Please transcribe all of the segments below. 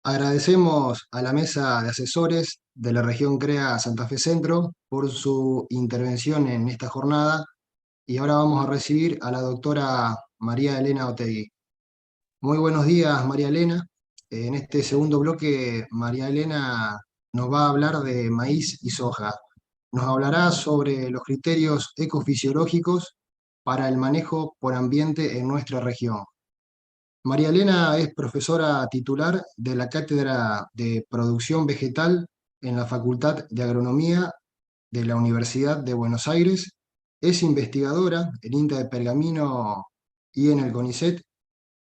Agradecemos a la mesa de asesores de la región CREA Santa Fe Centro por su intervención en esta jornada y ahora vamos a recibir a la doctora María Elena Otegui. Muy buenos días, María Elena. En este segundo bloque, María Elena nos va a hablar de maíz y soja. Nos hablará sobre los criterios ecofisiológicos para el manejo por ambiente en nuestra región. María Elena es profesora titular de la Cátedra de Producción Vegetal en la Facultad de Agronomía de la Universidad de Buenos Aires. Es investigadora en INTA de Pergamino y en el CONICET.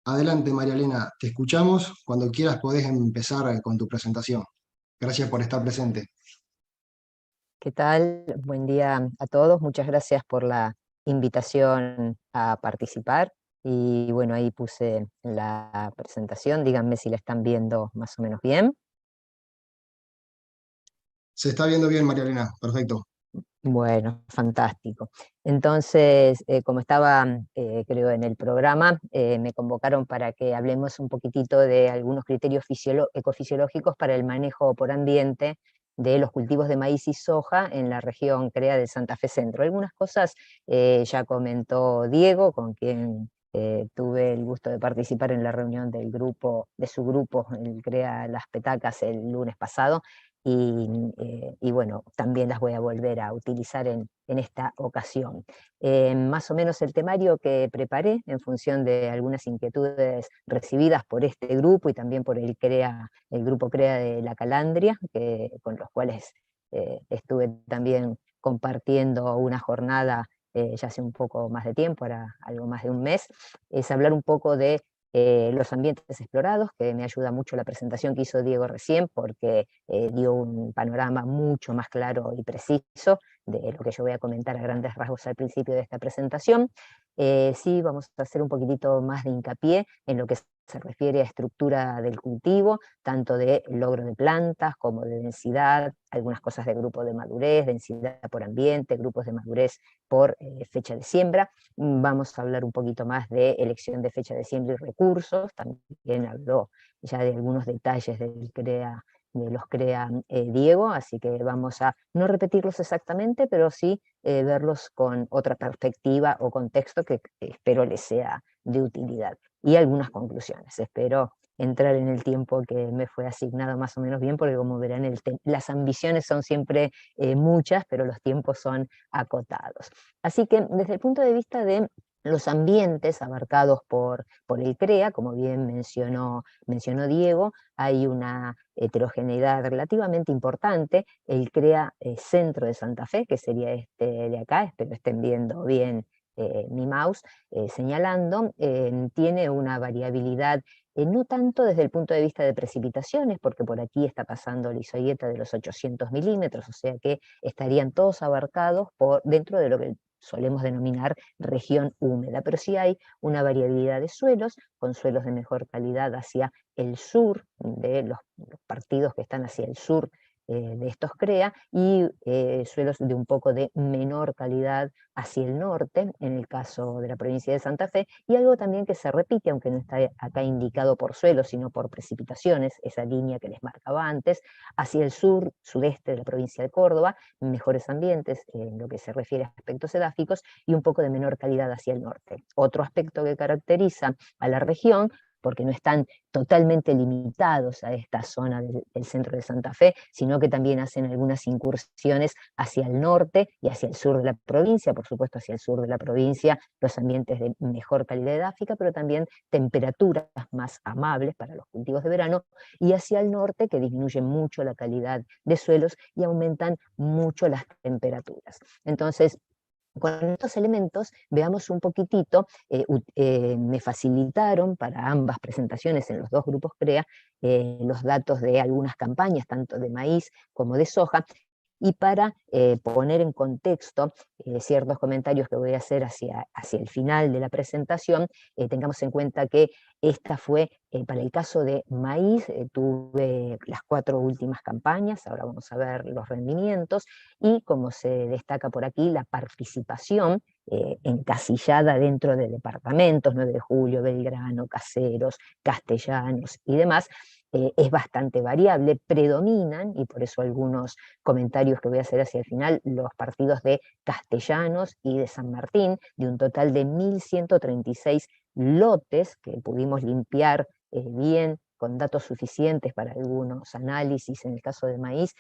Adelante, María Elena, te escuchamos. Cuando quieras podés empezar con tu presentación. Gracias por estar presente. ¿Qué tal? Buen día a todos. Muchas gracias por la invitación a participar. Y bueno, ahí puse la presentación. Díganme si la están viendo más o menos bien. Se está viendo bien, María Elena. Perfecto. Bueno, fantástico. Entonces, como estaba, creo, en el programa, me convocaron para que hablemos un poquitito de algunos criterios ecofisiológicos para el manejo por ambiente de los cultivos de maíz y soja en la región CREA de Santa Fe Centro. Algunas cosas ya comentó Diego, con quien tuve el gusto de participar en la reunión del grupo, de su grupo, el CREA Las Petacas, el lunes pasado. Y bueno, también las voy a volver a utilizar en esta ocasión. Más o menos el temario que preparé en función de algunas inquietudes recibidas por este grupo y también por el grupo CREA de La Calandria, con los cuales estuve también compartiendo una jornada ya hace un poco más de tiempo, ahora algo más de un mes, es hablar un poco de los ambientes explorados, que me ayuda mucho la presentación que hizo Diego recién, porque dio un panorama mucho más claro y preciso de lo que yo voy a comentar a grandes rasgos al principio de esta presentación. Sí, vamos a hacer un poquitito más de hincapié en lo que se refiere a estructura del cultivo, tanto de logro de plantas como de densidad, algunas cosas de grupo de madurez, densidad por ambiente, grupos de madurez por fecha de siembra. Vamos a hablar un poquito más de elección de fecha de siembra y recursos, también habló ya de algunos detalles de los CREA Diego, así que vamos a no repetirlos exactamente, pero sí verlos con otra perspectiva o contexto que espero les sea de utilidad. Y algunas conclusiones. Espero entrar en el tiempo que me fue asignado más o menos bien, porque como verán, las ambiciones son siempre muchas, pero los tiempos son acotados. Así que desde el punto de vista de los ambientes abarcados por el CREA, como bien mencionó Diego, hay una heterogeneidad relativamente importante. El CREA Centro de Santa Fe, que sería este de acá, espero estén viendo bien mi mouse señalando, tiene una variabilidad no tanto desde el punto de vista de precipitaciones, porque por aquí está pasando la isohieta de los 800 milímetros, o sea que estarían todos abarcados dentro de lo que solemos denominar región húmeda, pero sí hay una variabilidad de suelos, con suelos de mejor calidad hacia el sur, de los partidos que están hacia el sur de estos CREA, y suelos de un poco de menor calidad hacia el norte, en el caso de la provincia de Santa Fe, y algo también que se repite, aunque no está acá indicado por suelos, sino por precipitaciones, esa línea que les marcaba antes, hacia el sur, sudeste de la provincia de Córdoba, mejores ambientes en lo que se refiere a aspectos edáficos, y un poco de menor calidad hacia el norte. Otro aspecto que caracteriza a la región, porque no están totalmente limitados a esta zona del centro de Santa Fe, sino que también hacen algunas incursiones hacia el norte y hacia el sur de la provincia, por supuesto hacia el sur de la provincia, los ambientes de mejor calidad edáfica, pero también temperaturas más amables para los cultivos de verano, y hacia el norte, que disminuyen mucho la calidad de suelos y aumentan mucho las temperaturas. Entonces, con estos elementos, veamos un poquitito, me facilitaron para ambas presentaciones en los dos grupos CREA los datos de algunas campañas, tanto de maíz como de soja, y para poner en contexto ciertos comentarios que voy a hacer hacia el final de la presentación, tengamos en cuenta que esta fue, para el caso de maíz, tuve las 4 últimas campañas, ahora vamos a ver los rendimientos, y como se destaca por aquí, la participación encasillada dentro de departamentos, 9 de Julio, Belgrano, Caseros, Castellanos y demás, es bastante variable, predominan, y por eso algunos comentarios que voy a hacer hacia el final, los partidos de Castellanos y de San Martín, de un total de 1.136 lotes que pudimos limpiar bien, con datos suficientes para algunos análisis. En el caso de maíz,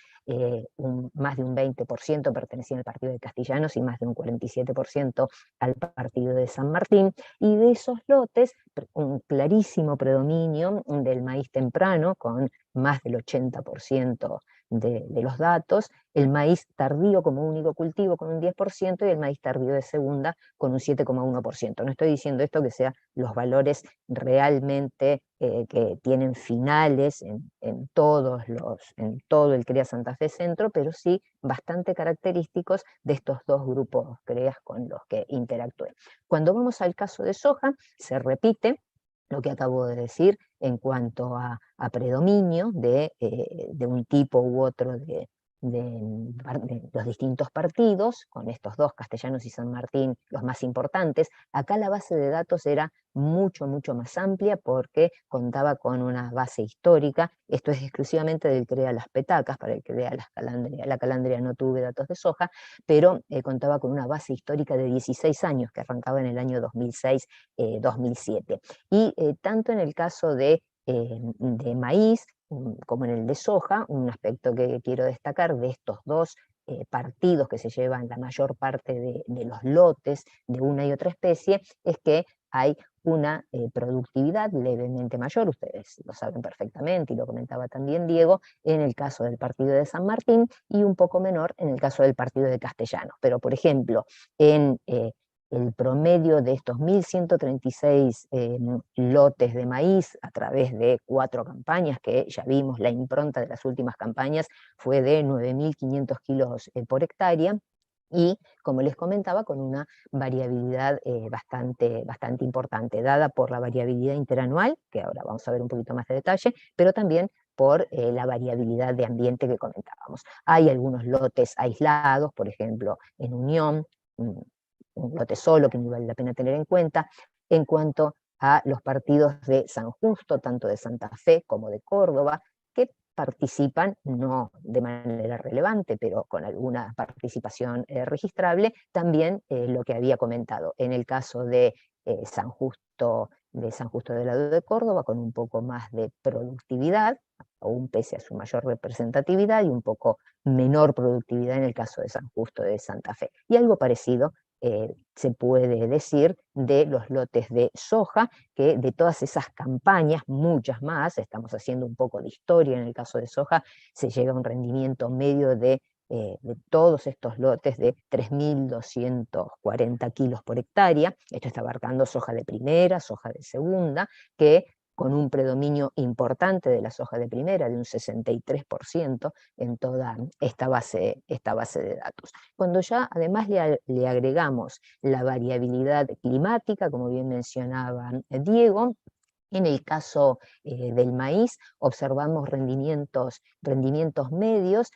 más de un 20% pertenecían al partido de Castellanos y más de un 47% al partido de San Martín, y de esos lotes, un clarísimo predominio del maíz temprano, con más del 80% de los datos, el maíz tardío como único cultivo con un 10%, y el maíz tardío de segunda con un 7,1%. No estoy diciendo esto que sean los valores realmente que tienen finales en todo el CREA Santa Fe Centro, pero sí bastante característicos de estos dos grupos CREAs con los que interactué. Cuando vamos al caso de soja, se repite lo que acabo de decir en cuanto a predominio de un tipo u otro de los distintos partidos, con estos dos, Castellanos y San Martín, los más importantes. Acá la base de datos era mucho más amplia porque contaba con una base histórica. Esto es exclusivamente del CREA Las Petacas. Para el CREA la Calandria no tuve datos de soja, pero contaba con una base histórica de 16 años, que arrancaba en el año 2006-2007. Y tanto en el caso de maíz como en el de soja, un aspecto que quiero destacar de estos dos partidos que se llevan la mayor parte de los lotes de una y otra especie, es que hay una productividad levemente mayor, ustedes lo saben perfectamente y lo comentaba también Diego, en el caso del partido de San Martín, y un poco menor en el caso del partido de Castellanos. Pero, por ejemplo, en el promedio de estos 1.136 lotes de maíz a través de 4 campañas, que ya vimos la impronta de las últimas campañas, fue de 9.500 kilos por hectárea, y, como les comentaba, con una variabilidad bastante importante, dada por la variabilidad interanual, que ahora vamos a ver un poquito más de detalle, pero también por la variabilidad de ambiente que comentábamos. Hay algunos lotes aislados, por ejemplo, en Unión, un lote solo que no vale la pena tener en cuenta. En cuanto a los partidos de San Justo, tanto de Santa Fe como de Córdoba, que participan, no de manera relevante, pero con alguna participación registrable, también lo que había comentado. En el caso de San Justo del lado de Córdoba, con un poco más de productividad, aún pese a su mayor representatividad, y un poco menor productividad en el caso de San Justo de Santa Fe. Y algo parecido se puede decir de los lotes de soja, que de todas esas campañas, muchas más, estamos haciendo un poco de historia en el caso de soja, se llega a un rendimiento medio de todos estos lotes de 3.240 kilos por hectárea. Esto está abarcando soja de primera, soja de segunda, que con un predominio importante de la soja de primera, de un 63% en toda esta base de datos. Cuando ya además le agregamos la variabilidad climática, como bien mencionaba Diego, en el caso del maíz observamos rendimientos medios,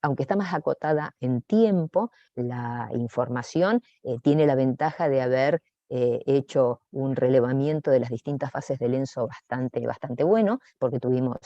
aunque está más acotada en tiempo, la información tiene la ventaja de haber hecho un relevamiento de las distintas fases del ENSO bastante bueno, porque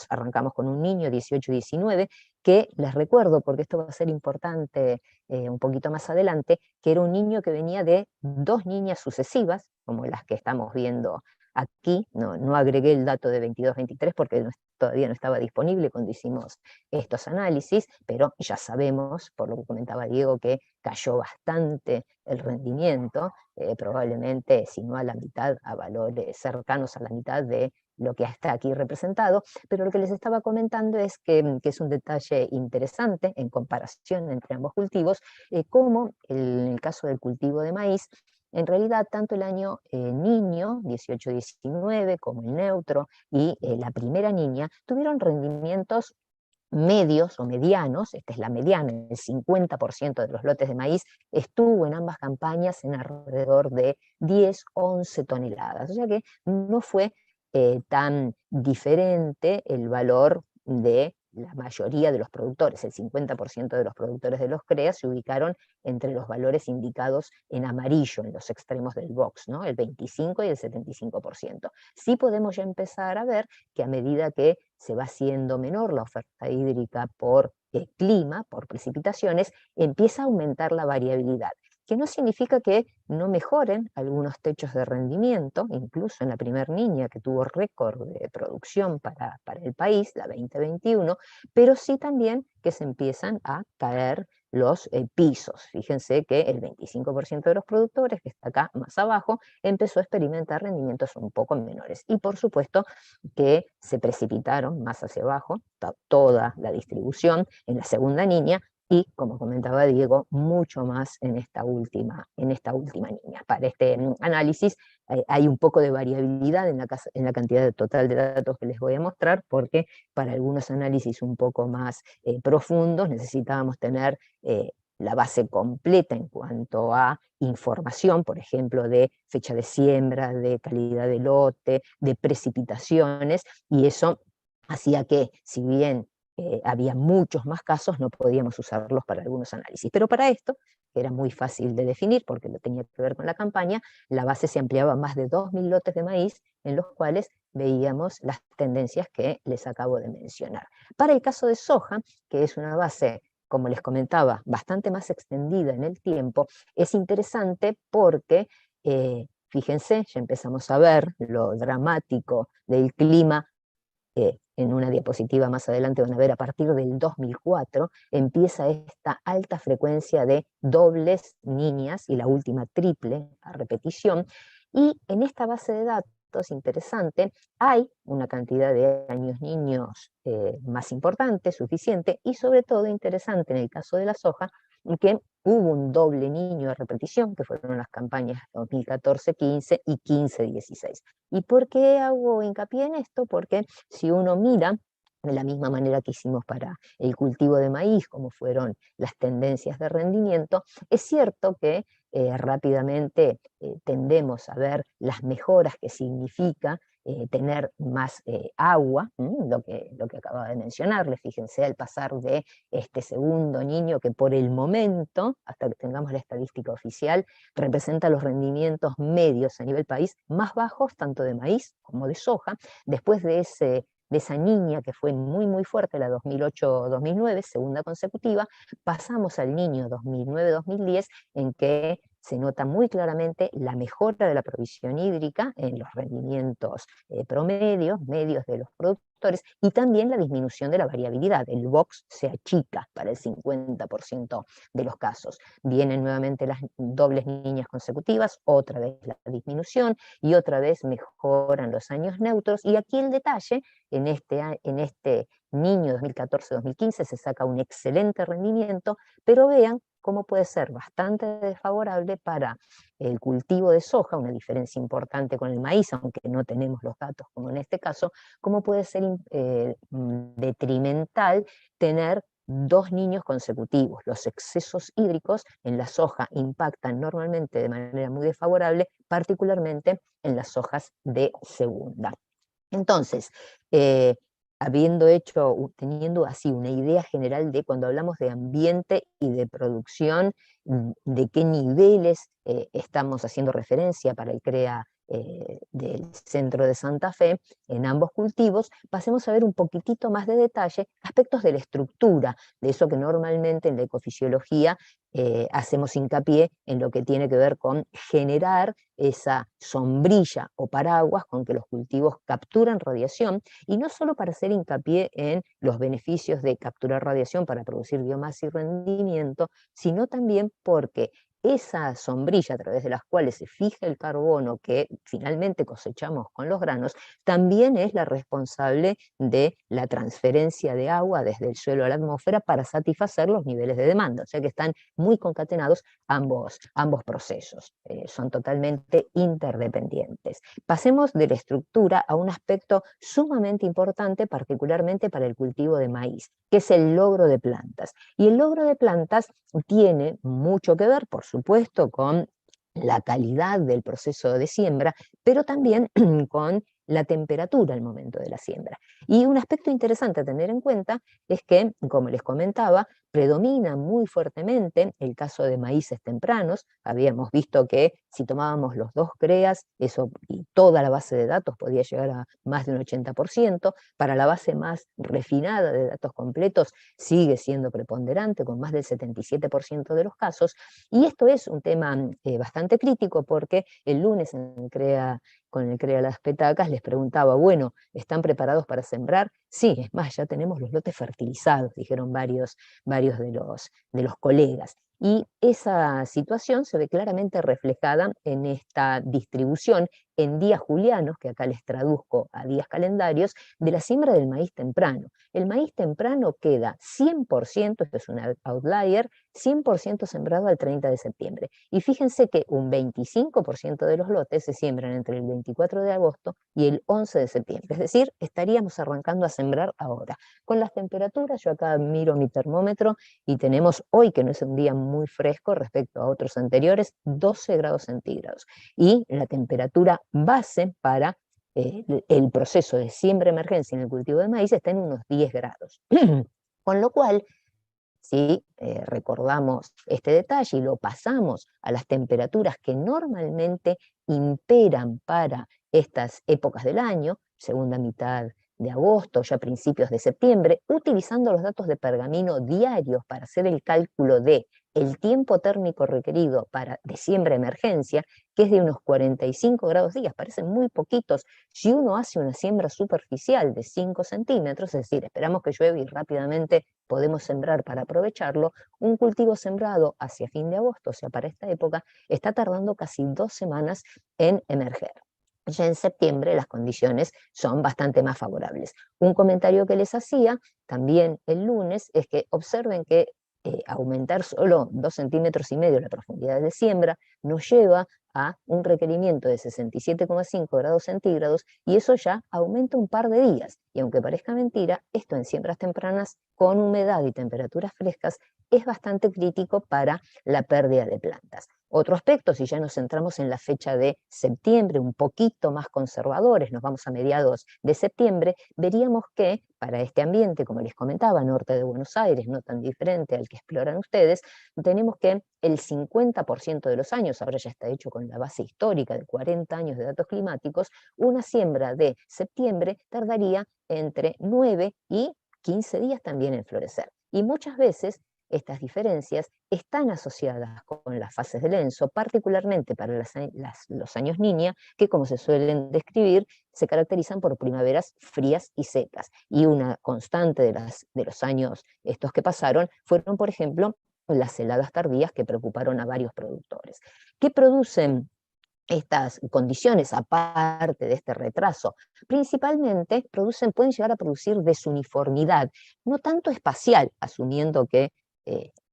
arrancamos con un niño 18-19, que les recuerdo, porque esto va a ser importante un poquito más adelante, que era un niño que venía de 2 niñas sucesivas, como las que estamos viendo aquí. No agregué el dato de 22-23 porque todavía no estaba disponible cuando hicimos estos análisis, pero ya sabemos, por lo que comentaba Diego, que cayó bastante el rendimiento, probablemente, si no a la mitad, a valores cercanos a la mitad de lo que está aquí representado. Pero lo que les estaba comentando es que es un detalle interesante en comparación entre ambos cultivos, como en el caso del cultivo de maíz, en realidad, tanto el año niño, 18-19, como el neutro y la primera niña, tuvieron rendimientos medios o medianos. Esta es la mediana, el 50% de los lotes de maíz estuvo en ambas campañas en alrededor de 10-11 toneladas. O sea que no fue tan diferente el valor de la mayoría de los productores, el 50% de los productores de los CREA, se ubicaron entre los valores indicados en amarillo, en los extremos del box, ¿no? El 25 y el 75%. Sí podemos ya empezar a ver que a medida que se va haciendo menor la oferta hídrica por clima, por precipitaciones, empieza a aumentar la variabilidad, que no significa que no mejoren algunos techos de rendimiento, incluso en la primer niña que tuvo récord de producción para el país, la 2021, pero sí también que se empiezan a caer los pisos. Fíjense que el 25% de los productores, que está acá más abajo, empezó a experimentar rendimientos un poco menores. Y por supuesto que se precipitaron más hacia abajo, toda la distribución en la segunda niña, y, como comentaba Diego, mucho más en esta última niña. Para este análisis hay un poco de variabilidad en la cantidad total de datos que les voy a mostrar, porque para algunos análisis un poco más profundos necesitábamos tener la base completa en cuanto a información, por ejemplo, de fecha de siembra, de calidad de lote, de precipitaciones, y eso hacía que, si bien había muchos más casos, no podíamos usarlos para algunos análisis. Pero para esto, que era muy fácil de definir porque lo tenía que ver con la campaña, la base se ampliaba a más de 2.000 lotes de maíz, en los cuales veíamos las tendencias que les acabo de mencionar. Para el caso de soja, que es una base, como les comentaba, bastante más extendida en el tiempo, es interesante porque, fíjense, ya empezamos a ver lo dramático del clima. En una diapositiva más adelante van a ver, a partir del 2004 empieza esta alta frecuencia de dobles niñas y la última triple a repetición, y en esta base de datos interesante hay una cantidad de años niños más importante, suficiente, y sobre todo interesante en el caso de la soja, que hubo un doble niño de repetición, que fueron las campañas 2014-15 y 15-16. ¿Y por qué hago hincapié en esto? Porque si uno mira, de la misma manera que hicimos para el cultivo de maíz, como fueron las tendencias de rendimiento, es cierto que rápidamente tendemos a ver las mejoras que significa tener más agua, lo que acababa de mencionarles. Fíjense, al pasar de este segundo niño, que por el momento, hasta que tengamos la estadística oficial, representa los rendimientos medios a nivel país más bajos, tanto de maíz como de soja, después de esa niña que fue muy muy fuerte, la 2008-2009, segunda consecutiva, pasamos al niño 2009-2010, en que se nota muy claramente la mejora de la provisión hídrica en los rendimientos medios de los productores, y también la disminución de la variabilidad. El box se achica para el 50% de los casos. Vienen nuevamente las dobles niñas consecutivas, otra vez la disminución, y otra vez mejoran los años neutros, y aquí el detalle, en este niño 2014-2015 se saca un excelente rendimiento, pero vean cómo puede ser bastante desfavorable para el cultivo de soja, una diferencia importante con el maíz, aunque no tenemos los datos como en este caso, cómo puede ser detrimental tener dos niños consecutivos. Los excesos hídricos en la soja impactan normalmente de manera muy desfavorable, particularmente en las sojas de segunda. Entonces, teniendo así una idea general de, cuando hablamos de ambiente y de producción, de qué niveles estamos haciendo referencia para el CREA del centro de Santa Fe, en ambos cultivos, pasemos a ver un poquitito más de detalle aspectos de la estructura, de eso que normalmente en la ecofisiología hacemos hincapié en lo que tiene que ver con generar esa sombrilla o paraguas con que los cultivos capturan radiación, y no solo para hacer hincapié en los beneficios de capturar radiación para producir biomasa y rendimiento, sino también porque esa sombrilla a través de las cuales se fija el carbono que finalmente cosechamos con los granos, también es la responsable de la transferencia de agua desde el suelo a la atmósfera para satisfacer los niveles de demanda. O sea que están muy concatenados ambos procesos, son totalmente interdependientes. Pasemos de la estructura a un aspecto sumamente importante, particularmente para el cultivo de maíz, que es el logro de plantas. Y el logro de plantas tiene mucho que ver, por supuesto, con la calidad del proceso de siembra, pero también con la temperatura al momento de la siembra. Y un aspecto interesante a tener en cuenta es que, como les comentaba, predomina muy fuertemente el caso de maíces tempranos. Habíamos visto que si tomábamos los dos CREAs, eso y toda la base de datos podía llegar a más de un 80%. Para la base más refinada de datos completos sigue siendo preponderante, con más del 77% de los casos. Y esto es un tema bastante crítico, porque el lunes con el CREA Las Petacas les preguntaba, bueno, ¿están preparados para sembrar? Sí, es más, ya tenemos los lotes fertilizados, dijeron varios de los colegas. Y esa situación se ve claramente reflejada en esta distribución en días julianos, que acá les traduzco a días calendarios, de la siembra del maíz temprano. El maíz temprano queda 100%, esto es un outlier, 100% sembrado al 30 de septiembre. Y fíjense que un 25% de los lotes se siembran entre el 24 de agosto y el 11 de septiembre. Es decir, estaríamos arrancando a sembrar ahora. Con las temperaturas, yo acá miro mi termómetro y tenemos hoy, que no es un día muy fresco respecto a otros anteriores, 12 grados centígrados. Y la temperatura base para el proceso de siembra emergencia en el cultivo de maíz está en unos 10 grados. Con lo cual, si recordamos este detalle y lo pasamos a las temperaturas que normalmente imperan para estas épocas del año, segunda mitad de agosto, ya principios de septiembre, utilizando los datos de Pergamino diarios para hacer el cálculo de el tiempo térmico requerido de siembra emergencia, que es de unos 45 grados días, parecen muy poquitos. Si uno hace una siembra superficial de 5 centímetros, es decir, esperamos que llueve y rápidamente podemos sembrar para aprovecharlo, un cultivo sembrado hacia fin de agosto, o sea, para esta época, está tardando casi 2 semanas en emerger. Ya en septiembre las condiciones son bastante más favorables. Un comentario que les hacía también el lunes es que observen que aumentar solo 2,5 centímetros la profundidad de siembra nos lleva a un requerimiento de 67,5 grados centígrados, y eso ya aumenta un par de días. Y aunque parezca mentira, esto en siembras tempranas con humedad y temperaturas frescas es bastante crítico para la pérdida de plantas. Otro aspecto, si ya nos centramos en la fecha de septiembre, un poquito más conservadores, nos vamos a mediados de septiembre, veríamos que para este ambiente, como les comentaba, norte de Buenos Aires, no tan diferente al que exploran ustedes, tenemos que el 50% de los años, ahora ya está hecho con la base histórica de 40 años de datos climáticos, una siembra de septiembre tardaría entre 9 y 15 días también en florecer. Y muchas veces estas diferencias están asociadas con las fases del ENSO, particularmente para los años niña, que, como se suelen describir, se caracterizan por primaveras frías y secas. Y una constante de los años estos que pasaron fueron, por ejemplo, las heladas tardías, que preocuparon a varios productores. ¿Qué producen estas condiciones, aparte de este retraso? Principalmente pueden llegar a producir desuniformidad, no tanto espacial, asumiendo que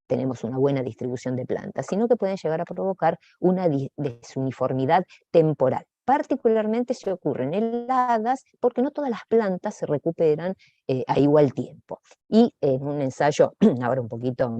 tenemos una buena distribución de plantas, sino que pueden llegar a provocar una desuniformidad temporal. Particularmente se ocurren heladas porque no todas las plantas se recuperan a igual tiempo. Y en un ensayo, ahora un poquito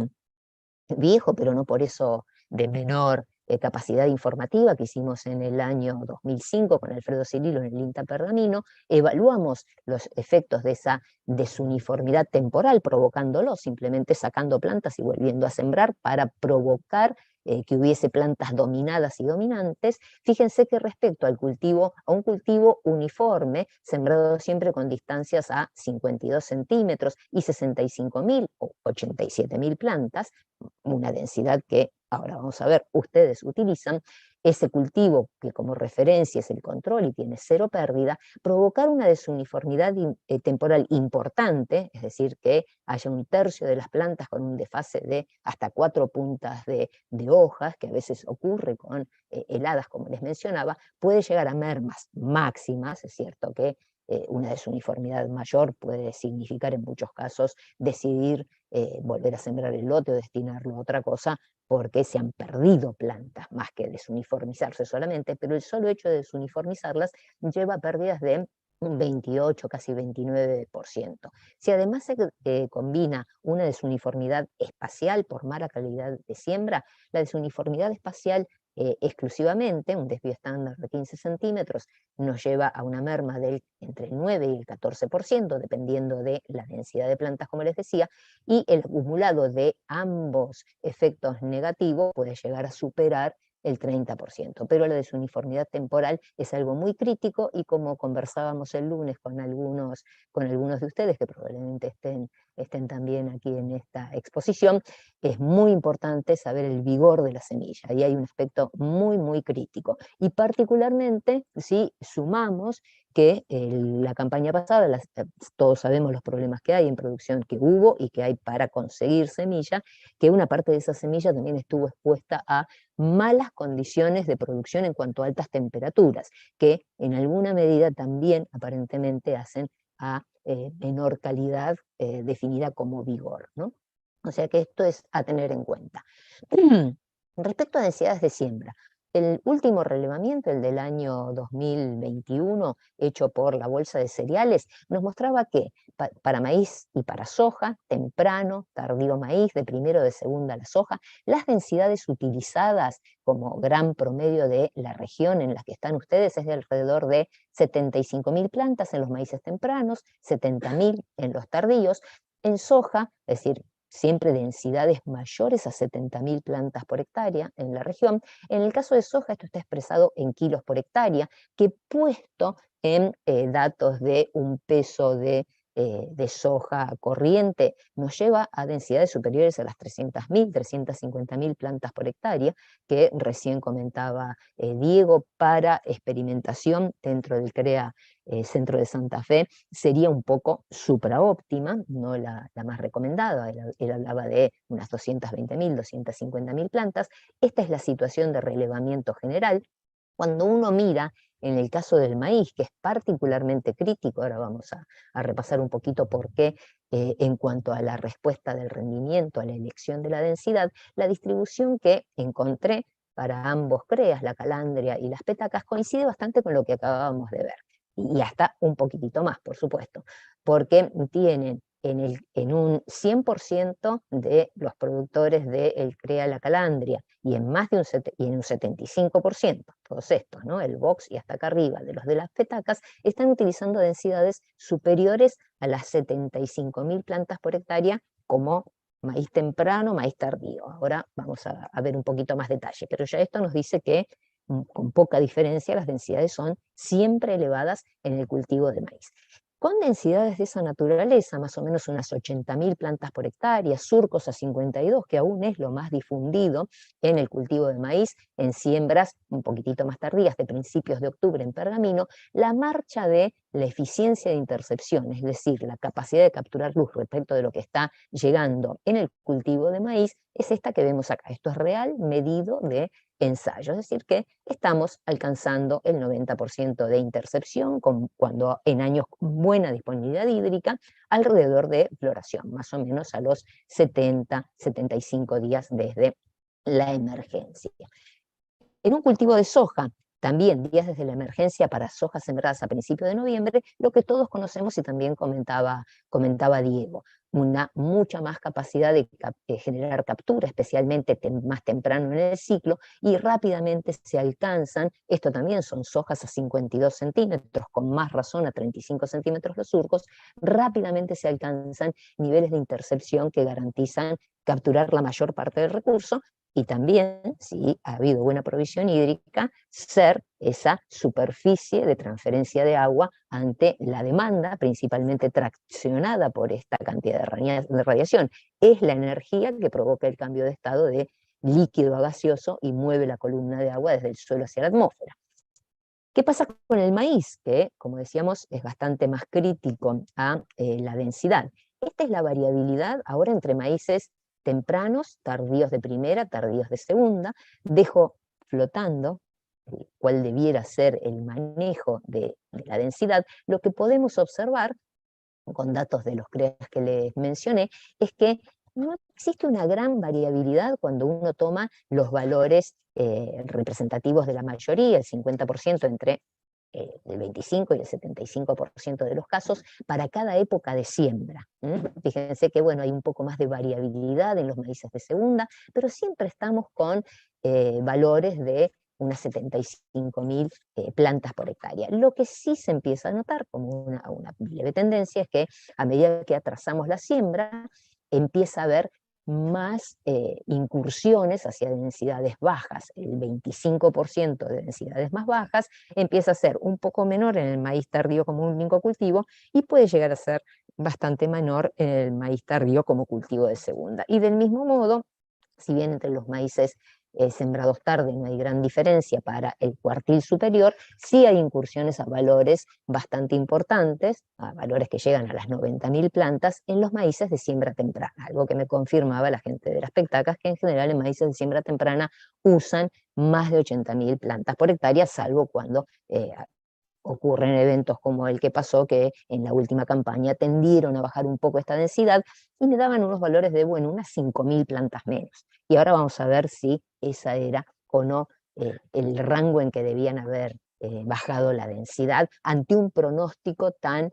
viejo, pero no por eso de menor capacidad informativa, que hicimos en el año 2005 con Alfredo Cirilo en el INTA Pergamino, evaluamos los efectos de esa desuniformidad temporal, provocándolo, simplemente sacando plantas y volviendo a sembrar para provocar que hubiese plantas dominadas y dominantes. Fíjense que respecto a un cultivo uniforme, sembrado siempre con distancias a 52 centímetros y 65.000 o 87.000 plantas, una densidad que ahora vamos a ver, ustedes utilizan, ese cultivo que como referencia es el control y tiene cero pérdida, provocar una desuniformidad temporal importante, es decir, que haya un tercio de las plantas con un desfase de hasta 4 puntas de hojas, que a veces ocurre con heladas, como les mencionaba, puede llegar a mermas máximas. Es cierto que una desuniformidad mayor puede significar en muchos casos decidir volver a sembrar el lote o destinarlo a otra cosa, porque se han perdido plantas más que desuniformizarse solamente, pero el solo hecho de desuniformizarlas lleva a pérdidas de un 28, casi 29%. Si además se combina una desuniformidad espacial por mala calidad de siembra, la desuniformidad espacial exclusivamente, un desvío estándar de 15 centímetros nos lleva a una merma del entre el 9 y el 14%, dependiendo de la densidad de plantas, como les decía, y el acumulado de ambos efectos negativos puede llegar a superar el 30%, pero la desuniformidad temporal es algo muy crítico y como conversábamos el lunes con algunos de ustedes que probablemente estén también aquí en esta exposición, es muy importante saber el vigor de la semilla y hay un aspecto muy, muy crítico. Y particularmente si sumamos que la campaña pasada, todos sabemos los problemas que hay en producción que hubo y que hay para conseguir semilla, que una parte de esa semilla también estuvo expuesta a malas condiciones de producción en cuanto a altas temperaturas, que en alguna medida también aparentemente hacen a menor calidad definida como vigor, ¿no? O sea que esto es a tener en cuenta. Respecto a densidades de siembra, el último relevamiento, el del año 2021, hecho por la Bolsa de Cereales, nos mostraba que para maíz y para soja, temprano, tardío maíz, de primero o de segunda la soja, las densidades utilizadas como gran promedio de la región en la que están ustedes es de alrededor de 75.000 plantas en los maíces tempranos, 70.000 en los tardíos. En soja, es decir, siempre densidades mayores a 70.000 plantas por hectárea en la región. En el caso de soja, esto está expresado en kilos por hectárea, que puesto en datos de un peso de soja corriente, nos lleva a densidades superiores a las 300.000, 350.000 plantas por hectárea, que recién comentaba Diego, para experimentación dentro del CREA Centro de Santa Fe, sería un poco supraóptima, no la más recomendada. Él hablaba de unas 220.000, 250.000 plantas. Esta es la situación de relevamiento general. Cuando uno mira en el caso del maíz, que es particularmente crítico, ahora vamos a repasar un poquito por qué, en cuanto a la respuesta del rendimiento, a la elección de la densidad, la distribución que encontré para ambos CREAs, la calandria y las petacas, coincide bastante con lo que acabábamos de ver. Y hasta un poquitito más, por supuesto, porque tienen en un 100% de los productores del CREA La Calandria y en un 75%, todos estos, ¿no? El box y hasta acá arriba de los de las petacas, están utilizando densidades superiores a las 75.000 plantas por hectárea como maíz temprano, maíz tardío. Ahora vamos a ver un poquito más detalle, pero ya esto nos dice que con poca diferencia las densidades son siempre elevadas en el cultivo de maíz. Con densidades de esa naturaleza, más o menos unas 80.000 plantas por hectárea, surcos a 52, que aún es lo más difundido en el cultivo de maíz, en siembras un poquitito más tardías, de principios de octubre en Pergamino, la marcha de la eficiencia de intercepción, es decir, la capacidad de capturar luz respecto de lo que está llegando en el cultivo de maíz, es esta que vemos acá. Esto es real, medido de ensayo, es decir, que estamos alcanzando el 90% de intercepción cuando en años con buena disponibilidad hídrica, alrededor de floración, más o menos a los 70, 75 días desde la emergencia. En un cultivo de soja, también días desde la emergencia para sojas sembradas a principios de noviembre, lo que todos conocemos y también comentaba Diego, una mucha más capacidad de generar captura, especialmente más temprano en el ciclo, y rápidamente se alcanzan, esto también son sojas a 52 centímetros, con más razón a 35 centímetros los surcos, rápidamente se alcanzan niveles de intercepción que garantizan capturar la mayor parte del recurso, y también, si ha habido buena provisión hídrica, ser esa superficie de transferencia de agua ante la demanda, principalmente traccionada por esta cantidad de radiación. Es la energía que provoca el cambio de estado de líquido a gaseoso y mueve la columna de agua desde el suelo hacia la atmósfera. ¿Qué pasa con el maíz? Que, como decíamos, es bastante más crítico a la densidad. Esta es la variabilidad ahora entre maíces tempranos, tardíos de primera, tardíos de segunda. Dejo flotando cuál debiera ser el manejo de la densidad. Lo que podemos observar, con datos de los CREAs que les mencioné, es que no existe una gran variabilidad cuando uno toma los valores representativos de la mayoría, el 50% entre el 25 y el 75% de los casos, para cada época de siembra. Fíjense que bueno, hay un poco más de variabilidad en los maíces de segunda, pero siempre estamos con valores de unas 75.000 plantas por hectárea. Lo que sí se empieza a notar como una leve tendencia es que a medida que atrasamos la siembra, empieza a haber más incursiones hacia densidades bajas. El 25% de densidades más bajas empieza a ser un poco menor en el maíz tardío como único cultivo y puede llegar a ser bastante menor en el maíz tardío como cultivo de segunda. Y del mismo modo, si bien entre los maíces sembrados tarde no hay gran diferencia para el cuartil superior, sí hay incursiones a valores bastante importantes, a valores que llegan a las 90.000 plantas en los maíces de siembra temprana, algo que me confirmaba la gente de las Petacas, que en general en maíces de siembra temprana usan más de 80.000 plantas por hectárea, salvo cuando ocurren eventos como el que pasó, que en la última campaña tendieron a bajar un poco esta densidad y me daban unos valores de, bueno, unas 5.000 plantas menos. Y ahora vamos a ver si esa era o no el rango en que debían haber bajado la densidad ante un pronóstico tan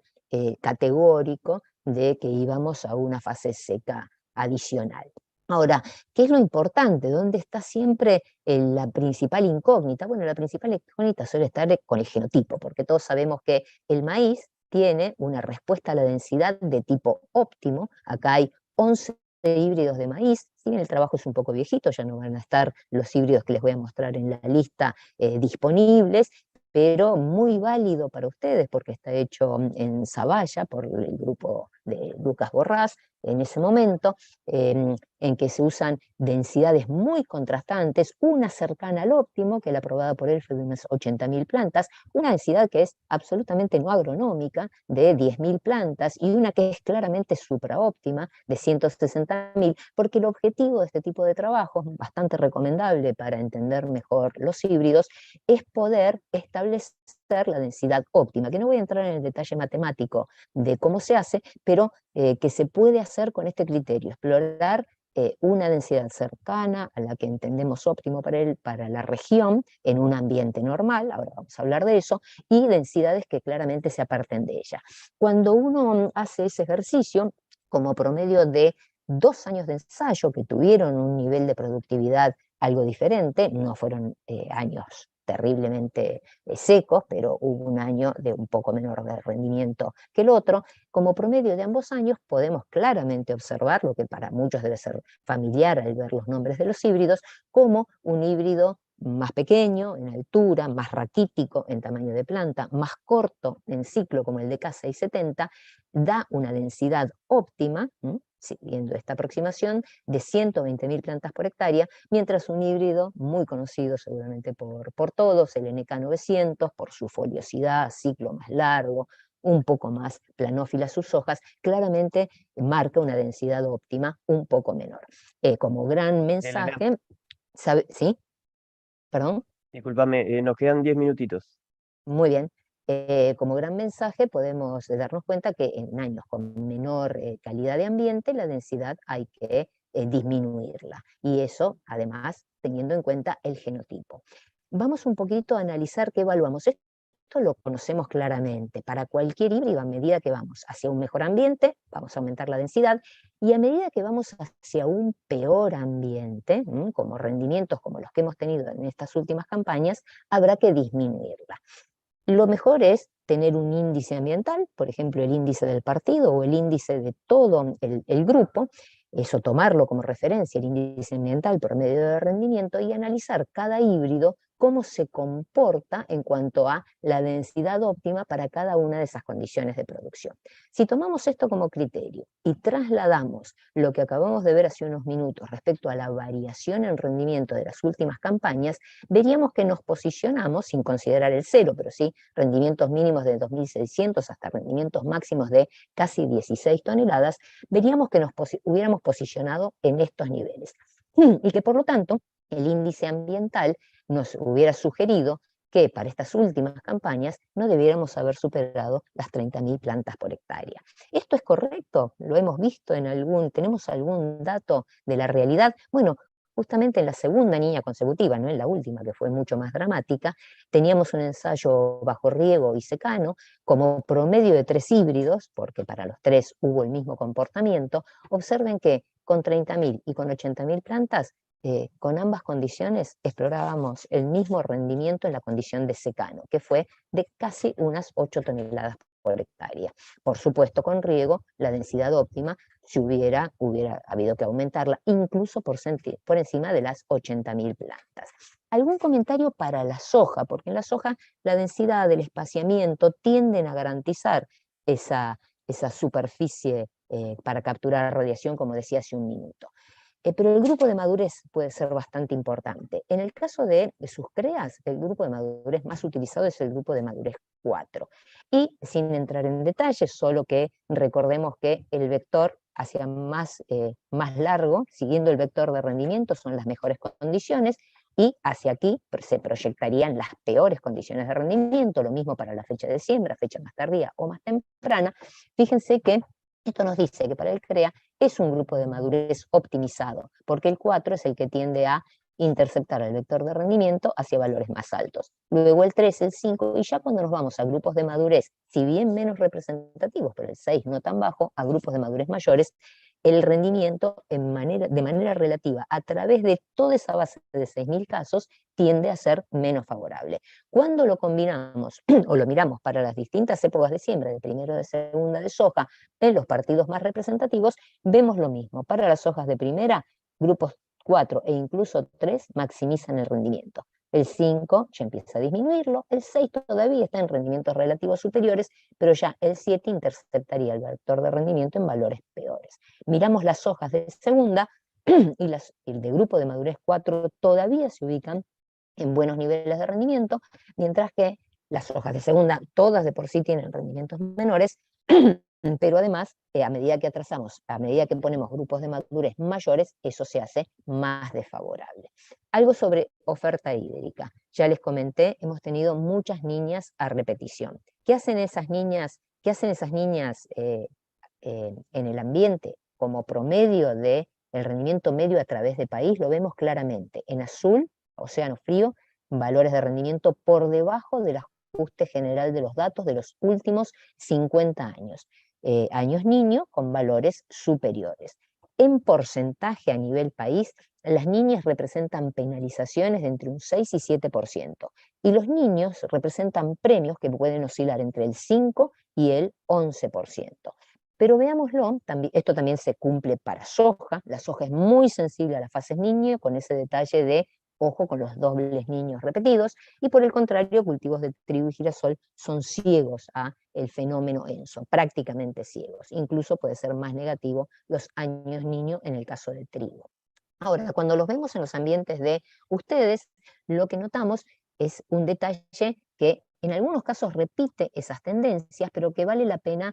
categórico de que íbamos a una fase seca adicional. Ahora, ¿qué es lo importante? ¿Dónde está siempre la principal incógnita? Bueno, la principal incógnita suele estar con el genotipo, porque todos sabemos que el maíz tiene una respuesta a la densidad de tipo óptimo. Acá hay 11 híbridos de maíz. Si bien el trabajo es un poco viejito, ya no van a estar los híbridos que les voy a mostrar en la lista disponibles, pero muy válido para ustedes porque está hecho en Zavalla por el grupo de Lucas Borrás en ese momento, en que se usan densidades muy contrastantes, una cercana al óptimo, que la aprobada por él fue de unas 80.000 plantas, una densidad que es absolutamente no agronómica, de 10.000 plantas, y una que es claramente supraóptima, de 160.000, porque el objetivo de este tipo de trabajos, bastante recomendable para entender mejor los híbridos, es poder establecer la densidad óptima, que no voy a entrar en el detalle matemático de cómo se hace, pero que se puede hacer con este criterio, explorar una densidad cercana a la que entendemos óptimo para la región en un ambiente normal, ahora vamos a hablar de eso, y densidades que claramente se aparten de ella. Cuando uno hace ese ejercicio, como promedio de 2 años de ensayo que tuvieron un nivel de productividad algo diferente, no fueron años terriblemente secos, pero hubo un año de un poco menor de rendimiento que el otro. Como promedio de ambos años podemos claramente observar, lo que para muchos debe ser familiar al ver los nombres de los híbridos, como un híbrido más pequeño en altura, más raquítico en tamaño de planta, más corto en ciclo como el de K670, da una densidad óptima, siguiendo esta aproximación, de 120.000 plantas por hectárea, mientras un híbrido muy conocido seguramente por todos, el NK900, por su foliosidad, ciclo más largo, un poco más planófila sus hojas, claramente marca una densidad óptima un poco menor. Como gran mensaje, ¿sí? ¿Perdón? Discúlpame, nos quedan 10 minutitos. Muy bien. Como gran mensaje podemos darnos cuenta que en años con menor calidad de ambiente la densidad hay que disminuirla. Y eso, además, teniendo en cuenta el genotipo. Vamos un poquito a analizar qué evaluamos. Esto lo conocemos claramente. Para cualquier híbrido, a medida que vamos hacia un mejor ambiente, vamos a aumentar la densidad, y a medida que vamos hacia un peor ambiente, como rendimientos como los que hemos tenido en estas últimas campañas, habrá que disminuirla. Lo mejor es tener un índice ambiental, por ejemplo, el índice del partido o el índice de todo el grupo, eso tomarlo como referencia, el índice ambiental promedio de rendimiento, y analizar cada híbrido cómo se comporta en cuanto a la densidad óptima para cada una de esas condiciones de producción. Si tomamos esto como criterio y trasladamos lo que acabamos de ver hace unos minutos respecto a la variación en rendimiento de las últimas campañas, veríamos que nos posicionamos, sin considerar el cero, pero sí rendimientos mínimos de 2.600 hasta rendimientos máximos de casi 16 toneladas, veríamos que nos hubiéramos posicionado en estos niveles. Y que por lo tanto el índice ambiental nos hubiera sugerido que para estas últimas campañas no debiéramos haber superado las 30.000 plantas por hectárea. ¿Esto es correcto? ¿Lo hemos visto tenemos algún dato de la realidad? Bueno, justamente en la segunda línea consecutiva, no en la última, que fue mucho más dramática, teníamos un ensayo bajo riego y secano, como promedio de 3 híbridos, porque para los 3 hubo el mismo comportamiento. Observen que con 30.000 y con 80.000 plantas con ambas condiciones explorábamos el mismo rendimiento en la condición de secano, que fue de casi unas 8 toneladas por hectárea. Por supuesto, con riego, la densidad óptima, si hubiera habido que aumentarla, incluso por encima de las 80.000 plantas. ¿Algún comentario para la soja? Porque en la soja la densidad, el espaciamiento tienden a garantizar esa superficie para capturar radiación, como decía hace un minuto. Pero el grupo de madurez puede ser bastante importante. En el caso de sus CREAs, el grupo de madurez más utilizado es el grupo de madurez 4. Y sin entrar en detalles, solo que recordemos que el vector hacia más largo, siguiendo el vector de rendimiento, son las mejores condiciones, y hacia aquí se proyectarían las peores condiciones de rendimiento, lo mismo para la fecha de siembra, fecha más tardía o más temprana. Fíjense que esto nos dice que para el CREA es un grupo de madurez optimizado, porque el 4 es el que tiende a interceptar el vector de rendimiento hacia valores más altos. Luego el 3, el 5, y ya cuando nos vamos a grupos de madurez, si bien menos representativos, pero el 6 no tan bajo, a grupos de madurez mayores, el rendimiento de manera relativa a través de toda esa base de 6.000 casos tiende a ser menos favorable. Cuando lo combinamos o lo miramos para las distintas épocas de siembra, de primero, de segunda, de soja, en los partidos más representativos, vemos lo mismo. Para las hojas de primera, grupos 4 e incluso 3 maximizan el rendimiento. El 5 ya empieza a disminuirlo, el 6 todavía está en rendimientos relativos superiores, pero ya el 7 interceptaría el vector de rendimiento en valores peores. Miramos las hojas de segunda y el de grupo de madurez 4 todavía se ubican en buenos niveles de rendimiento, mientras que las hojas de segunda todas de por sí tienen rendimientos menores, pero además, a medida que atrasamos, a medida que ponemos grupos de madurez mayores, eso se hace más desfavorable. Algo sobre oferta hídrica. Ya les comenté, hemos tenido muchas niñas a repetición. ¿Qué hacen esas niñas en el ambiente como promedio del rendimiento medio a través de país? Lo vemos claramente. En azul, océano frío, valores de rendimiento por debajo del ajuste general de los datos de los últimos 50 años. Años niño con valores superiores. En porcentaje a nivel país, las niñas representan penalizaciones de entre un 6 y 7%, y los niños representan premios que pueden oscilar entre el 5 y el 11%. Pero veámoslo, esto también se cumple para soja. La soja es muy sensible a las fases niño, con ese detalle de ojo con los dobles niños repetidos, y por el contrario, cultivos de trigo y girasol son ciegos a el fenómeno ENSO, prácticamente ciegos. Incluso puede ser más negativo los años niño en el caso del trigo. Ahora, cuando los vemos en los ambientes de ustedes, lo que notamos es un detalle que en algunos casos repite esas tendencias, pero que vale la pena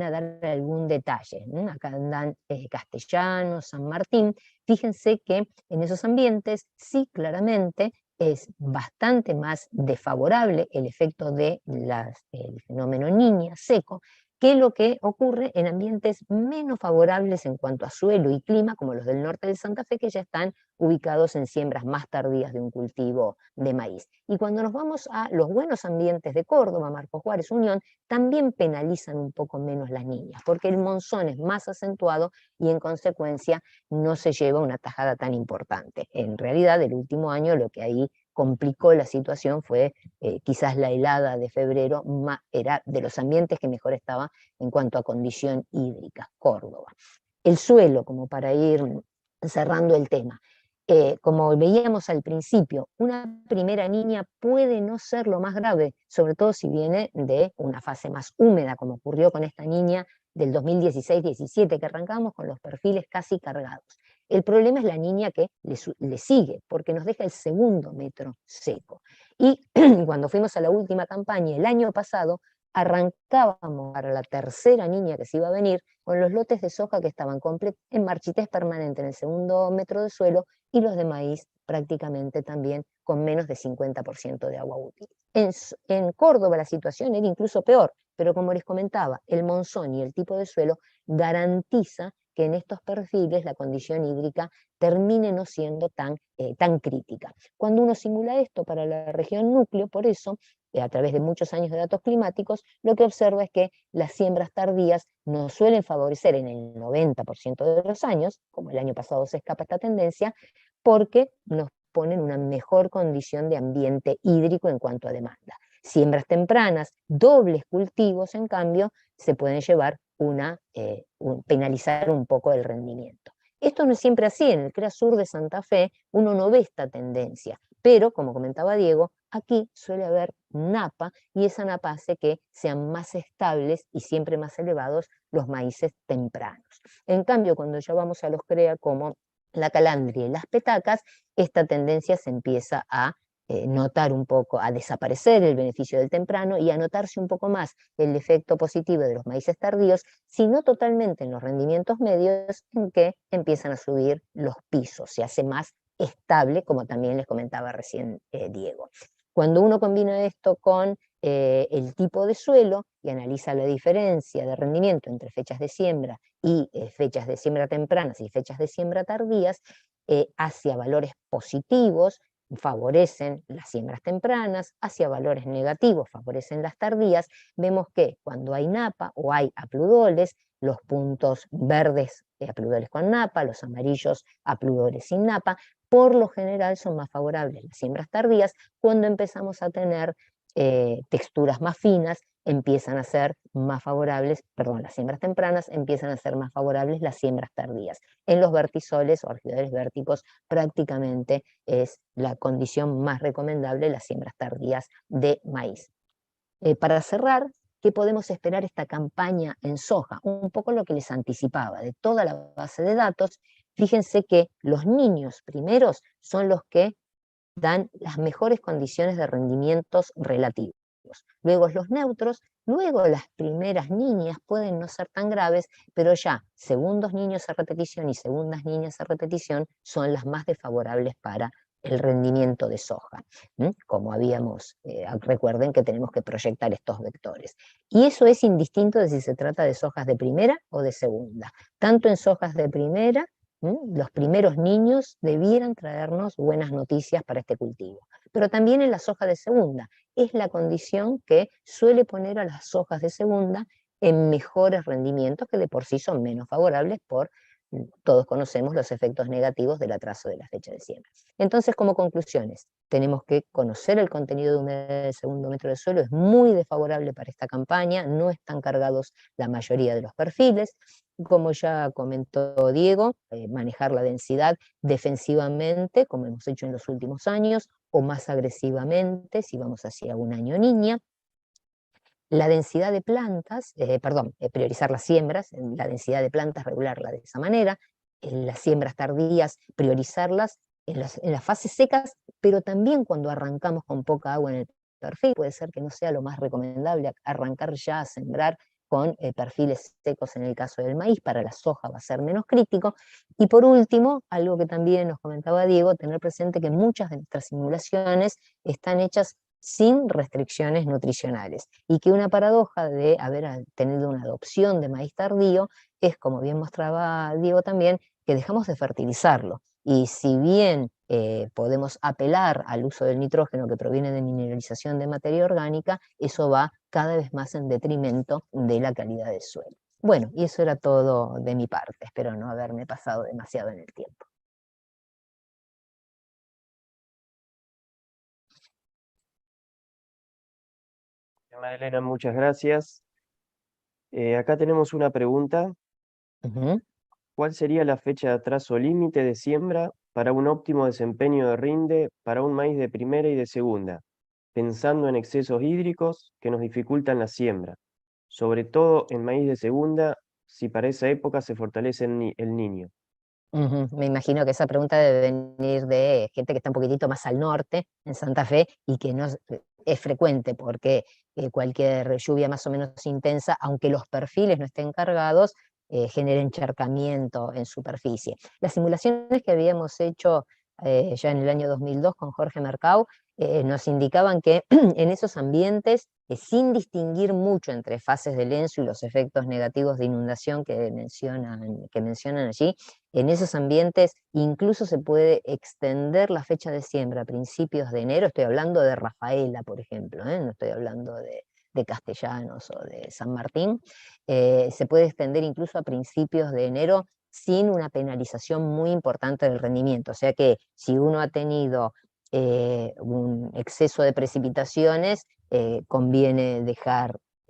dar algún detalle. Acá andan Castellano, San Martín. Fíjense que en esos ambientes sí claramente es bastante más desfavorable el efecto del fenómeno niña seco que lo que ocurre en ambientes menos favorables en cuanto a suelo y clima, como los del norte de Santa Fe, que ya están ubicados en siembras más tardías de un cultivo de maíz. Y cuando nos vamos a los buenos ambientes de Córdoba, Marcos Juárez, Unión, también penalizan un poco menos las niñas, porque el monzón es más acentuado y en consecuencia no se lleva una tajada tan importante. En realidad, el último año lo que ahí complicó la situación fue quizás la helada de febrero, era de los ambientes que mejor estaba en cuanto a condición hídrica, Córdoba. El suelo, como para ir cerrando el tema. Como veíamos al principio, una primera niña puede no ser lo más grave, sobre todo si viene de una fase más húmeda, como ocurrió con esta niña del 2016-17, que arrancamos con los perfiles casi cargados. El problema es la niña que le sigue, porque nos deja el segundo metro seco. Y cuando fuimos a la última campaña el año pasado, arrancábamos para la tercera niña que se iba a venir con los lotes de soja que estaban en marchitez permanente en el segundo metro de suelo, y los de maíz prácticamente también con menos de 50% de agua útil. En Córdoba la situación era incluso peor, pero como les comentaba, el monzón y el tipo de suelo garantiza que en estos perfiles la condición hídrica termine no siendo tan crítica. Cuando uno simula esto para la región núcleo, por eso, a través de muchos años de datos climáticos, lo que observa es que las siembras tardías nos suelen favorecer en el 90% de los años, como el año pasado se escapa esta tendencia, porque nos ponen una mejor condición de ambiente hídrico en cuanto a demanda. Siembras tempranas, dobles cultivos, en cambio, se pueden llevar penalizar un poco el rendimiento. Esto no es siempre así. En el CREA Sur de Santa Fe uno no ve esta tendencia, pero como comentaba Diego, aquí suele haber napa y esa napa hace que sean más estables y siempre más elevados los maíces tempranos. En cambio, cuando ya vamos a los CREA como la calandria y las petacas, esta tendencia se empieza a notar un poco, a desaparecer el beneficio del temprano y a notarse un poco más el efecto positivo de los maíces tardíos, sino totalmente en los rendimientos medios, en que empiezan a subir los pisos, se hace más estable, como también les comentaba recién Diego. Cuando uno combina esto con el tipo de suelo y analiza la diferencia de rendimiento entre fechas de siembra y fechas de siembra tempranas y fechas de siembra tardías, hacia valores positivos, favorecen las siembras tempranas, hacia valores negativos favorecen las tardías. Vemos que cuando hay napa o hay apludoles, los puntos verdes apludoles con napa, los amarillos apludoles sin napa, por lo general son más favorables las siembras tardías. Cuando empezamos a tener texturas más finas, empiezan a ser más favorables, las siembras tempranas empiezan a ser más favorables las siembras tardías. En los vertisoles o alrededores vérticos prácticamente es la condición más recomendable las siembras tardías de maíz. Para cerrar, ¿qué podemos esperar esta campaña en soja? Un poco lo que les anticipaba, de toda la base de datos, fíjense que los niños primeros son los que dan las mejores condiciones de rendimientos relativos. Luego los neutros, luego las primeras niñas pueden no ser tan graves, pero ya segundos niños a repetición y segundas niñas a repetición son las más desfavorables para el rendimiento de soja. Como recuerden que tenemos que proyectar estos vectores. Y eso es indistinto de si se trata de sojas de primera o de segunda. Tanto en sojas de primera, los primeros niños debieran traernos buenas noticias para este cultivo. Pero también en la soja de segunda. Es la condición que suele poner a las sojas de segunda en mejores rendimientos, que de por sí son menos favorables todos conocemos los efectos negativos del atraso de la fecha de siembra. Entonces, como conclusiones, tenemos que conocer el contenido de humedad del segundo metro de suelo, es muy desfavorable para esta campaña, no están cargados la mayoría de los perfiles. Como ya comentó Diego, manejar la densidad defensivamente, como hemos hecho en los últimos años, o más agresivamente, si vamos hacia un año niña. La densidad de plantas, priorizar las siembras, la densidad de plantas regularla de esa manera, en las siembras tardías priorizarlas en las fases secas, pero también cuando arrancamos con poca agua en el perfil, puede ser que no sea lo más recomendable arrancar ya a sembrar con perfiles secos en el caso del maíz. Para la soja va a ser menos crítico. Y por último, algo que también nos comentaba Diego, tener presente que muchas de nuestras simulaciones están hechas sin restricciones nutricionales, y que una paradoja de haber tenido una adopción de maíz tardío es, como bien mostraba Diego también, que dejamos de fertilizarlo. Y si bien podemos apelar al uso del nitrógeno que proviene de mineralización de materia orgánica, eso va cada vez más en detrimento de la calidad del suelo. Bueno, y eso era todo de mi parte. Espero no haberme pasado demasiado en el tiempo. Elena, muchas gracias. Acá tenemos una pregunta. ¿Cuál sería la fecha de atraso límite de siembra para un óptimo desempeño de rinde para un maíz de primera y de segunda, pensando en excesos hídricos que nos dificultan la siembra, sobre todo en maíz de segunda, si para esa época se fortalece el niño? Me imagino que esa pregunta debe venir de gente que está un poquitito más al norte, en Santa Fe, y que no es frecuente, porque cualquier lluvia más o menos intensa, aunque los perfiles no estén cargados, genera encharcamiento en superficie. Las simulaciones que habíamos hecho ya en el año 2002 con Jorge Mercau nos indicaban que en esos ambientes, sin distinguir mucho entre fases de lenzo y los efectos negativos de inundación que mencionan allí, en esos ambientes incluso se puede extender la fecha de siembra a principios de enero. Estoy hablando de Rafaela, por ejemplo, no estoy hablando de Castellanos o de San Martín. Se puede extender incluso a principios de enero sin una penalización muy importante del rendimiento. O sea que si uno ha tenido un exceso de precipitaciones, conviene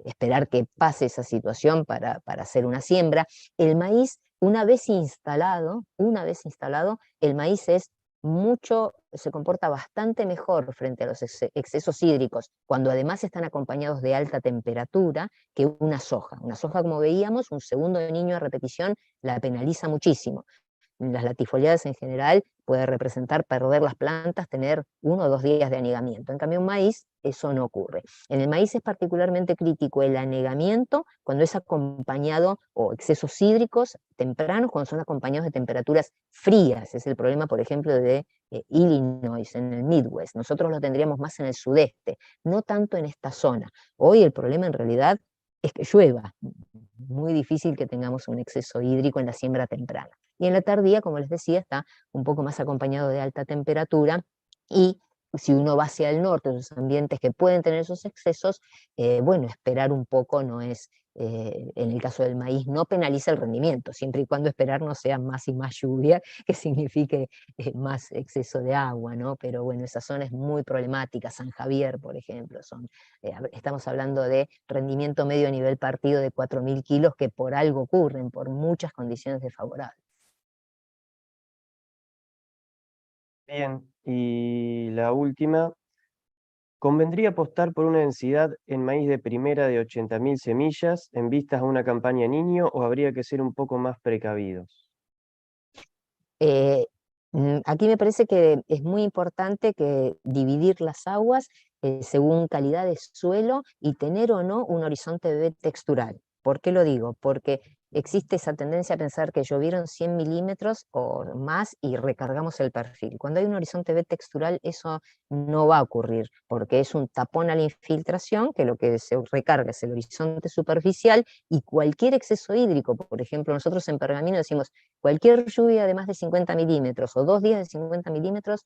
esperar que pase esa situación para hacer una siembra. El maíz, una vez instalado, el maíz se comporta bastante mejor frente a los excesos hídricos, cuando además están acompañados de alta temperatura, que una soja. Una soja, como veíamos, un segundo niño a repetición la penaliza muchísimo. Las latifoliadas en general puede representar perder las plantas, tener 1 o 2 días de anegamiento. En cambio, en maíz eso no ocurre. En el maíz es particularmente crítico el anegamiento cuando es acompañado, o excesos hídricos tempranos, cuando son acompañados de temperaturas frías. Es el problema, por ejemplo, de Illinois, en el Midwest. Nosotros lo tendríamos más en el sudeste, no tanto en esta zona. Hoy el problema en realidad es que llueva. Muy difícil que tengamos un exceso hídrico en la siembra temprana. Y en la tardía, como les decía, está un poco más acompañado de alta temperatura, y si uno va hacia el norte, esos ambientes que pueden tener esos excesos, bueno, esperar un poco no es, en el caso del maíz, no penaliza el rendimiento, siempre y cuando esperar no sea más y más lluvia, que signifique más exceso de agua, ¿no? Pero bueno, esa zona es muy problemática. San Javier, por ejemplo, estamos hablando de rendimiento medio a nivel partido de 4.000 kilos, que por algo ocurren, por muchas condiciones desfavorables. Bien, y la última, ¿convendría apostar por una densidad en maíz de primera de 80.000 semillas en vistas a una campaña niño, o habría que ser un poco más precavidos? Aquí me parece que es muy importante que dividir las aguas según calidad de suelo y tener o no un horizonte de textural. ¿Por qué lo digo? Porque existe esa tendencia a pensar que llovieron 100 milímetros o más y recargamos el perfil. Cuando hay un horizonte B textural, eso no va a ocurrir, porque es un tapón a la infiltración, que lo que se recarga es el horizonte superficial, y cualquier exceso hídrico, por ejemplo, nosotros en Pergamino decimos, cualquier lluvia de más de 50 milímetros o 2 días de 50 milímetros,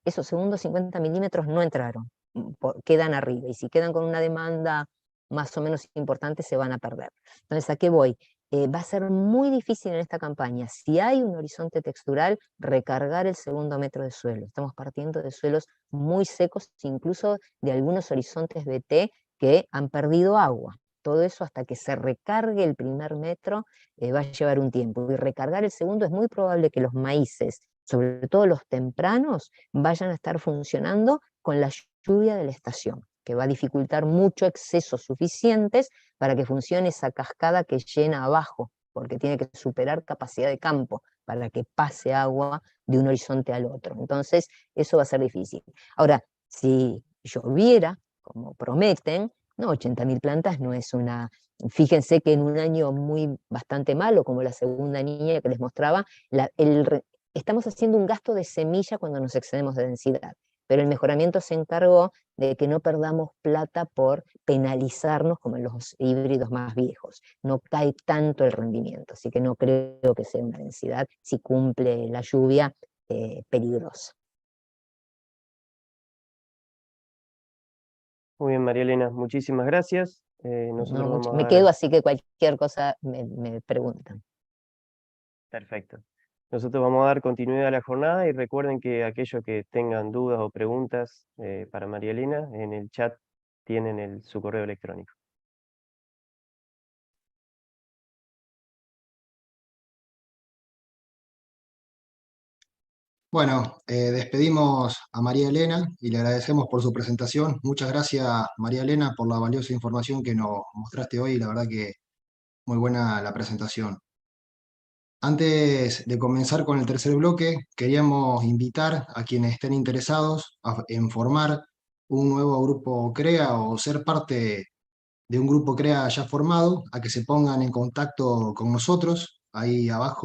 esos segundos 50 milímetros no entraron, quedan arriba, y si quedan con una demanda más o menos importante, se van a perder. Entonces, ¿a qué voy? Va a ser muy difícil en esta campaña, si hay un horizonte textural, recargar el segundo metro de suelo. Estamos partiendo de suelos muy secos, incluso de algunos horizontes BT que han perdido agua. Todo eso, hasta que se recargue el primer metro, va a llevar un tiempo. Y recargar el segundo, es muy probable que los maíces, sobre todo los tempranos, vayan a estar funcionando con la lluvia de la estación, que va a dificultar mucho excesos suficientes para que funcione esa cascada que llena abajo, porque tiene que superar capacidad de campo para que pase agua de un horizonte al otro. Entonces, eso va a ser difícil. Ahora, si lloviera, como prometen, no, 80.000 plantas no es una... Fíjense que en un año bastante malo, como la segunda niña que les mostraba, estamos haciendo un gasto de semilla cuando nos excedemos de densidad, pero el mejoramiento se encargó de que no perdamos plata por penalizarnos como en los híbridos más viejos. No cae tanto el rendimiento, así que no creo que sea una densidad, si cumple la lluvia, peligrosa. Muy bien, María Elena, muchísimas gracias. Nosotros No, vamos a me dar... quedo, así que cualquier cosa me preguntan. Perfecto. Nosotros vamos a dar continuidad a la jornada, y recuerden que aquellos que tengan dudas o preguntas para María Elena, en el chat tienen su correo electrónico. Bueno, despedimos a María Elena y le agradecemos por su presentación. Muchas gracias, María Elena, por la valiosa información que nos mostraste hoy. La verdad que muy buena la presentación. Antes de comenzar con el tercer bloque, queríamos invitar a quienes estén interesados en formar un nuevo grupo CREA o ser parte de un grupo CREA ya formado, a que se pongan en contacto con nosotros. Ahí abajo